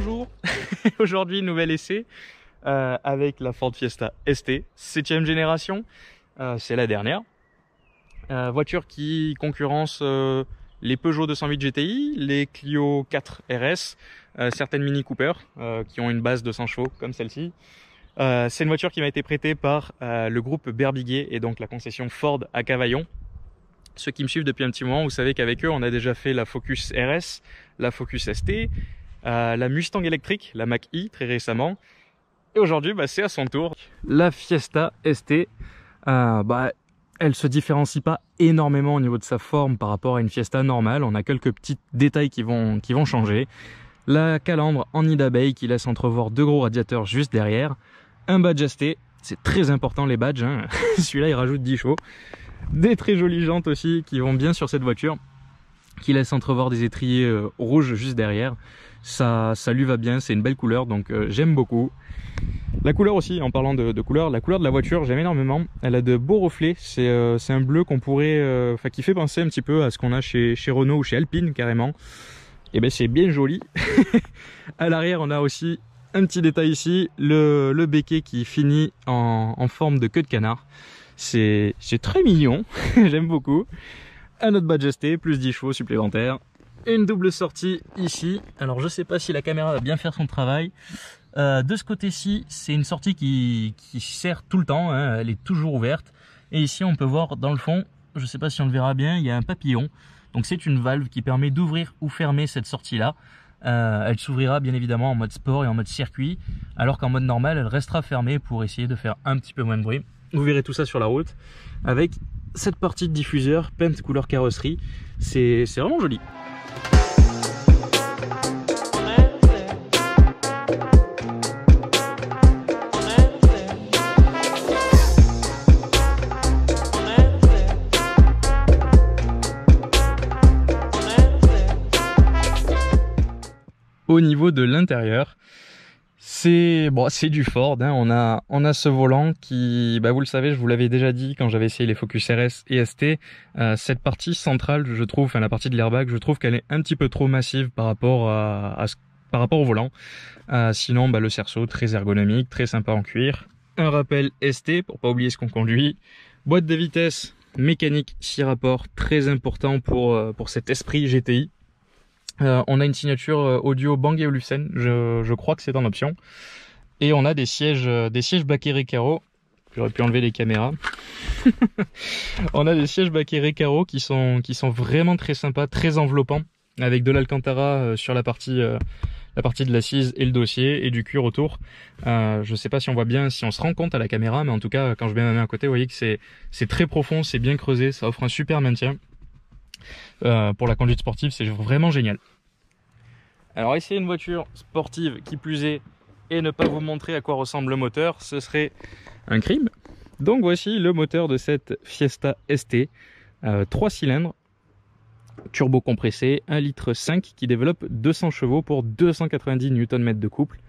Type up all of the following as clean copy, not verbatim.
Bonjour. Aujourd'hui nouvel essai avec la Ford Fiesta ST 7e génération, c'est la dernière voiture qui concurrence les Peugeot 208 GTI, les Clio 4 RS, certaines Mini Cooper qui ont une base de 100 chevaux comme celle-ci. C'est une voiture qui m'a été prêtée par le groupe Berbiguier et donc la concession Ford à Cavaillon. Ceux qui me suivent depuis un petit moment, vous savez qu'avec eux on a déjà fait la Focus RS, la Focus ST, la Mustang électrique, la Mach-E très récemment. Et aujourd'hui c'est à son tour. La Fiesta ST, elle se différencie pas énormément au niveau de sa forme par rapport à une Fiesta normale. On a quelques petits détails qui vont changer. La calandre en nid d'abeille qui laisse entrevoir deux gros radiateurs juste derrière. Un badge ST, c'est très important les badges, hein. Celui-là il rajoute 10 chevaux. Des très jolies jantes aussi qui vont bien sur cette voiture, qui laissent entrevoir des étriers rouges juste derrière. Ça lui va bien, c'est une belle couleur, donc j'aime beaucoup. La couleur aussi, en parlant de couleur, la couleur de la voiture j'aime énormément. Elle a de beaux reflets, c'est un bleu qu'on pourrait, qui fait penser un petit peu à ce qu'on a chez Renault ou chez Alpine carrément. Et c'est bien joli. À l'arrière on a aussi un petit détail ici, le béquet qui finit en forme de queue de canard. C'est très mignon, j'aime beaucoup. Un autre badge ST, plus 10 chevaux supplémentaires. Une double sortie ici. Alors je sais pas si la caméra va bien faire son travail. De ce côté-ci, c'est une sortie qui sert tout le temps, hein, elle est toujours ouverte. Et ici on peut voir dans le fond, je sais pas si on le verra bien, il y a un papillon. Donc c'est une valve qui permet d'ouvrir ou fermer cette sortie-là. Elle s'ouvrira bien évidemment en mode sport et en mode circuit, alors qu'en mode normal elle restera fermée pour essayer de faire un petit peu moins de bruit. Vous verrez tout ça sur la route avec cette partie de diffuseur peinte couleur carrosserie, c'est vraiment joli. Au niveau de l'intérieur, c'est du Ford, hein. On a ce volant qui, vous le savez, je vous l'avais déjà dit quand j'avais essayé les Focus RS et ST, cette partie centrale, je trouve, la partie de l'airbag, je trouve qu'elle est un petit peu trop massive par rapport au volant. Sinon, le cerceau très ergonomique, très sympa en cuir. Un rappel ST pour pas oublier ce qu'on conduit. Boîte de vitesse mécanique 6 rapports, très important pour cet esprit GTI. On a une signature audio Bang & Olufsen, je crois que c'est en option. Et on a des sièges Bacquet Recaro. J'aurais pu enlever les caméras. On a des sièges Bacquet Recaro qui sont vraiment très sympas, très enveloppants, avec de l'Alcantara sur la partie de l'assise et le dossier, et du cuir autour. Je sais pas si on voit bien, si on se rend compte à la caméra, mais en tout cas quand je mets ma main à côté, vous voyez que c'est très profond, c'est bien creusé, ça offre un super maintien. Pour la conduite sportive, c'est vraiment génial. Alors essayer une voiture sportive qui plus est et ne pas vous montrer à quoi ressemble le moteur, ce serait un crime. Donc voici le moteur de cette Fiesta ST, 3 cylindres, turbo compressé, 1,5 litre qui développe 200 chevaux pour 290 Nm de couple.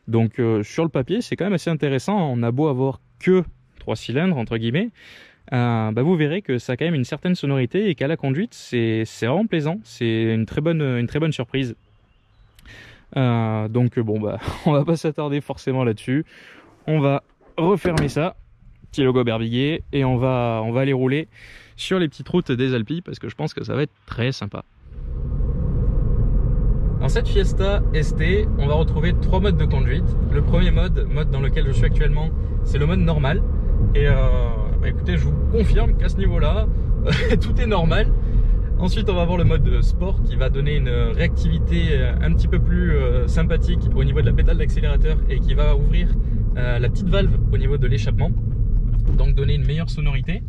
Donc sur le papier c'est quand même assez intéressant, on a beau avoir que 3 cylindres entre guillemets. Vous verrez que ça a quand même une certaine sonorité et qu'à la conduite c'est vraiment plaisant, c'est une très bonne surprise. On va pas s'attarder forcément là-dessus, on va refermer ça, petit logo Berbiguier, et on va aller rouler sur les petites routes des Alpes parce que je pense que ça va être très sympa. Dans cette Fiesta ST, on va retrouver 3 modes de conduite. Le premier mode dans lequel je suis actuellement, c'est le mode normal. Et écoutez, je vous confirme qu'à ce niveau-là, tout est normal. Ensuite, on va avoir le mode sport qui va donner une réactivité un petit peu plus sympathique au niveau de la pédale d'accélérateur et qui va ouvrir la petite valve au niveau de l'échappement, donc donner une meilleure sonorité.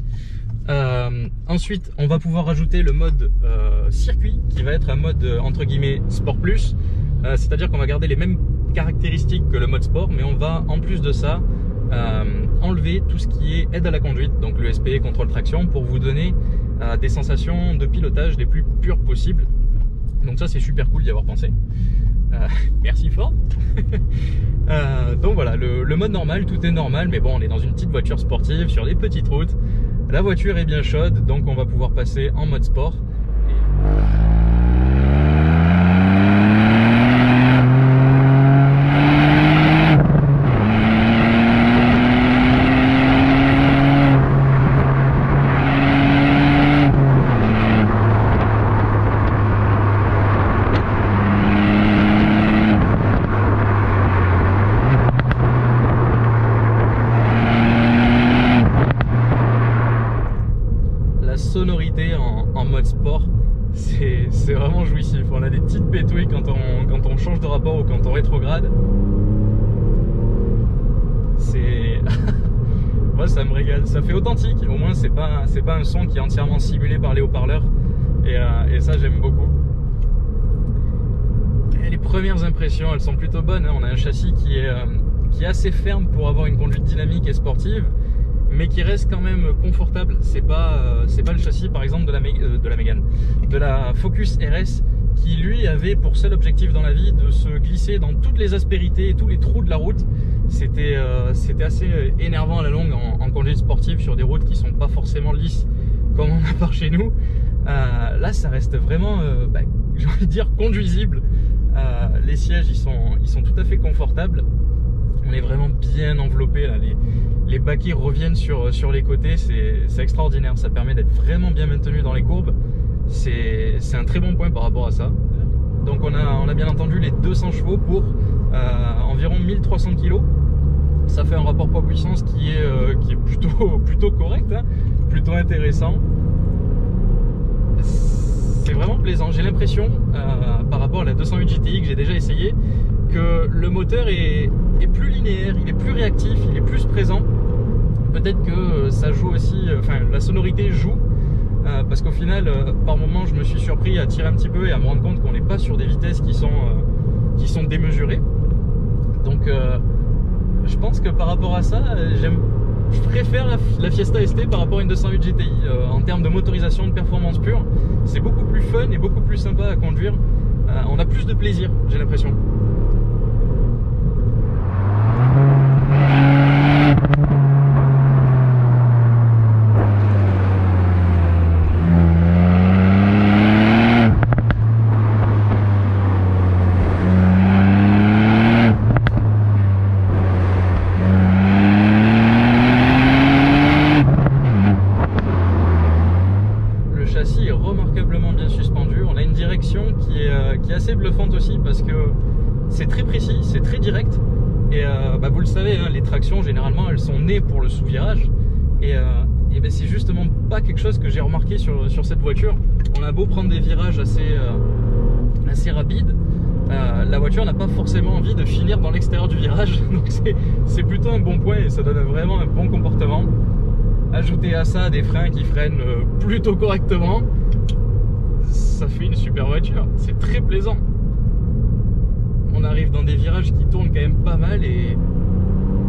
Ensuite, on va pouvoir rajouter le mode circuit qui va être un mode entre guillemets sport plus, c'est-à-dire qu'on va garder les mêmes caractéristiques que le mode sport, mais on va en plus de ça enlever tout ce qui est aide à la conduite, donc l'ESP, contrôle traction, pour vous donner des sensations de pilotage les plus pures possibles. Donc ça c'est super cool d'y avoir pensé. Merci Ford. Donc voilà, le mode normal, tout est normal, mais bon, on est dans une petite voiture sportive sur des petites routes. La voiture est bien chaude, donc on va pouvoir passer en mode sport. petites pétouilles quand on change de rapport ou quand on rétrograde. C'est... Moi ça me régale, ça fait authentique, au moins c'est pas un son qui est entièrement simulé par les haut-parleurs et ça j'aime beaucoup. Et les premières impressions elles sont plutôt bonnes, hein. On a un châssis qui est assez ferme pour avoir une conduite dynamique et sportive, mais qui reste quand même confortable. C'est pas le châssis par exemple de la Focus RS qui lui avait pour seul objectif dans la vie de se glisser dans toutes les aspérités et tous les trous de la route. C'était assez énervant à la longue en conduite sportive sur des routes qui sont pas forcément lisses comme on a par chez nous. Là ça reste vraiment j'ai envie de dire conduisible. Les sièges ils sont tout à fait confortables. On est vraiment bien enveloppé là. Les baquets reviennent sur les côtés, c'est extraordinaire. Ça permet d'être vraiment bien maintenu dans les courbes. C'est un très bon point par rapport à ça. Donc on a bien entendu les 200 chevaux pour environ 1300 kg. Ça fait un rapport poids-puissance qui est plutôt correct, hein, plutôt intéressant. C'est vraiment plaisant. J'ai l'impression, par rapport à la 208 GTI que j'ai déjà essayé, que le moteur est plus linéaire, il est plus réactif, il est plus présent. Peut-être que ça joue aussi, enfin la sonorité joue. Parce qu'au final, par moment, je me suis surpris à tirer un petit peu et à me rendre compte qu'on n'est pas sur des vitesses qui sont démesurées. Donc, je pense que par rapport à ça, je préfère la Fiesta ST par rapport à une 208 GTI. En termes de motorisation, de performance pure, c'est beaucoup plus fun et beaucoup plus sympa à conduire. On a plus de plaisir, j'ai l'impression. Qui est assez bluffante aussi parce que c'est très précis, c'est très direct et vous le savez, hein, les tractions généralement elles sont nées pour le sous-virage et c'est justement pas quelque chose que j'ai remarqué sur cette voiture. On a beau prendre des virages assez rapides, la voiture n'a pas forcément envie de finir dans l'extérieur du virage, donc c'est plutôt un bon point et ça donne vraiment un bon comportement. Ajouter à ça des freins qui freinent plutôt correctement, ça fait une super voiture, c'est très plaisant. On arrive dans des virages qui tournent quand même pas mal et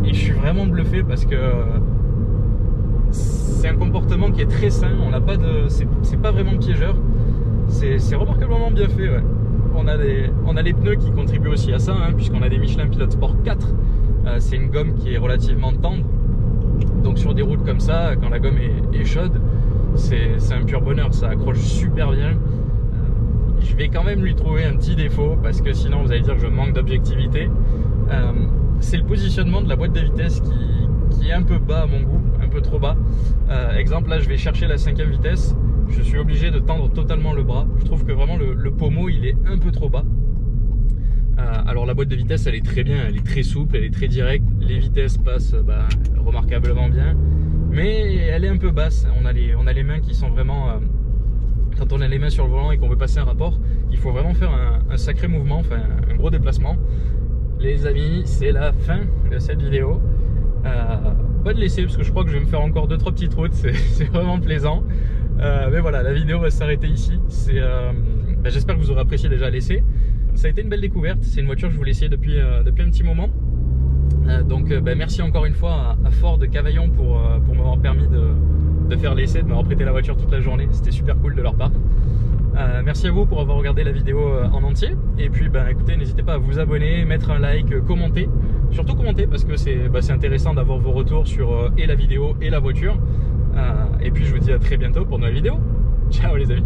je suis vraiment bluffé parce que c'est un comportement qui est très sain. On n'a pas de, c'est pas vraiment piégeur. C'est remarquablement bien fait. Ouais. On a les pneus qui contribuent aussi à ça, hein, puisqu'on a des Michelin Pilot Sport 4. C'est une gomme qui est relativement tendre. Donc sur des routes comme ça, quand la gomme est chaude, c'est un pur bonheur. Ça accroche super bien. Je vais quand même lui trouver un petit défaut parce que sinon vous allez dire que je manque d'objectivité. C'est le positionnement de la boîte de vitesse qui est un peu bas à mon goût, un peu trop bas. Exemple, là je vais chercher la 5e vitesse, je suis obligé de tendre totalement le bras. Je trouve que vraiment le pommeau il est un peu trop bas. Alors la boîte de vitesse elle est très bien, elle est très souple, elle est très directe, les vitesses passent remarquablement bien, mais elle est un peu basse. On a les mains qui sont vraiment... quand on a les mains sur le volant et qu'on veut passer un rapport, il faut vraiment faire un sacré mouvement, enfin un gros déplacement. Les amis, c'est la fin de cette vidéo. Pas de laisser parce que je crois que je vais me faire encore 2-3 petites routes, c'est vraiment plaisant. Mais voilà, la vidéo va s'arrêter ici. J'espère que vous aurez apprécié déjà l'essai. Ça a été une belle découverte, c'est une voiture que je voulais essayer depuis un petit moment. Donc merci encore une fois à Ford de Cavaillon pour m'avoir permis de faire l'essai, de m'avoir prêté la voiture toute la journée. C'était super cool de leur part. Merci à vous pour avoir regardé la vidéo en entier. Et puis écoutez, n'hésitez pas à vous abonner, mettre un like, commenter. Surtout commenter parce que c'est intéressant d'avoir vos retours sur et la vidéo et la voiture. Et puis je vous dis à très bientôt pour une nouvelle vidéo. Ciao les amis.